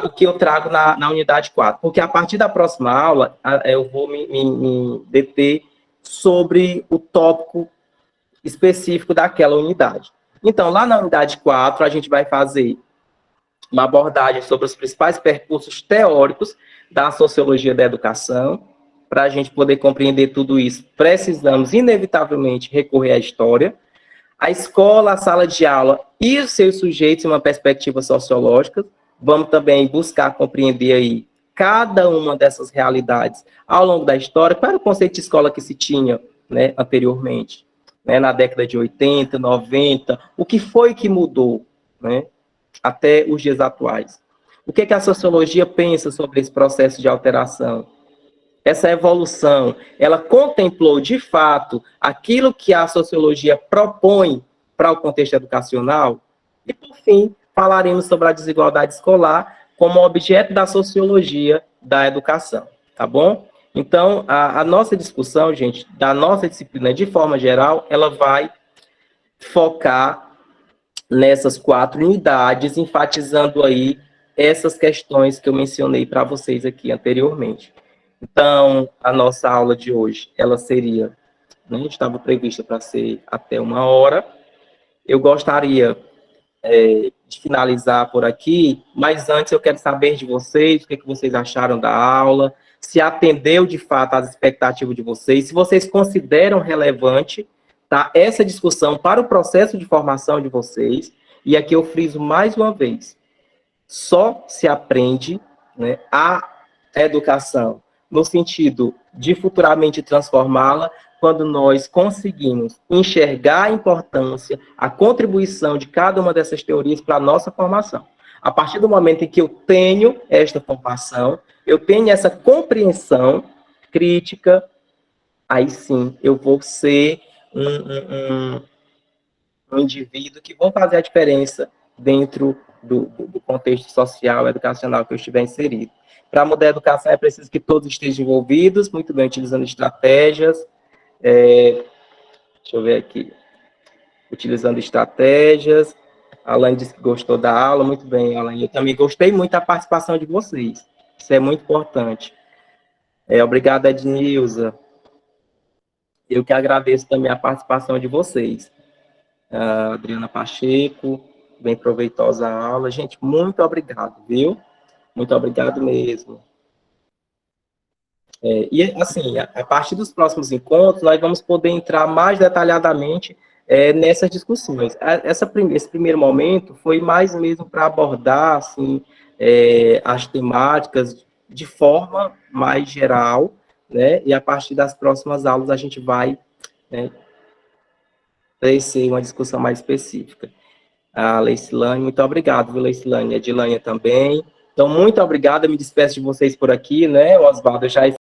O que eu trago na unidade 4. Porque a partir da próxima aula, eu vou me deter sobre o tópico específico daquela unidade. Então, lá na unidade 4, a gente vai fazer uma abordagem sobre os principais percursos teóricos da sociologia da educação. Para a gente poder compreender tudo isso, precisamos, inevitavelmente, recorrer à história. A escola, a sala de aula e os seus sujeitos em uma perspectiva sociológica. Vamos também buscar compreender aí cada uma dessas realidades ao longo da história. Qual era o conceito de escola que se tinha, né, anteriormente? Né, na década de 80, 90, o que foi que mudou, né, até os dias atuais? O que a sociologia pensa sobre esse processo de alteração? Essa evolução, ela contemplou, de fato, aquilo que a sociologia propõe para o contexto educacional? E, por fim, falaremos sobre a desigualdade escolar como objeto da sociologia da educação, tá bom? Então, a nossa discussão, gente, da nossa disciplina, de forma geral, ela vai focar nessas 4 unidades, enfatizando aí essas questões que eu mencionei para vocês aqui anteriormente. Então, a nossa aula de hoje, ela seria, né, estava prevista para ser até 1 hora. Eu gostaria de finalizar por aqui, mas antes eu quero saber de vocês, o que vocês acharam da aula, se atendeu de fato às expectativas de vocês, se vocês consideram relevante, tá, essa discussão para o processo de formação de vocês. E aqui eu friso mais uma vez, só se aprende, né, a educação no sentido de futuramente transformá-la, quando nós conseguimos enxergar a importância, a contribuição de cada uma dessas teorias para a nossa formação. A partir do momento em que eu tenho esta formação, eu tenho essa compreensão crítica, aí sim eu vou ser um indivíduo que vou fazer a diferença dentro do contexto social, educacional que eu estiver inserido. Para mudar a educação é preciso que todos estejam envolvidos, muito bem, utilizando estratégias. Deixa eu ver aqui. Utilizando estratégias. A Alain disse que gostou da aula, muito bem, Alain. Eu também gostei muito da participação de vocês. Isso é muito importante. Obrigado, Ednilza. Eu que agradeço também a participação de vocês. Adriana Pacheco, bem proveitosa a aula. Gente, muito obrigado, viu? Muito obrigado mesmo. E, assim, a partir dos próximos encontros, nós vamos poder entrar mais detalhadamente nessas discussões. Esse primeiro momento foi mais mesmo para abordar, assim, as temáticas de forma mais geral, né? E a partir das próximas aulas a gente vai, né, ter uma discussão mais específica. A Leicilane, muito obrigado, viu, Leicilane? A Edilânia também. Então, muito obrigado, eu me despeço de vocês por aqui, né, Osvaldo, eu já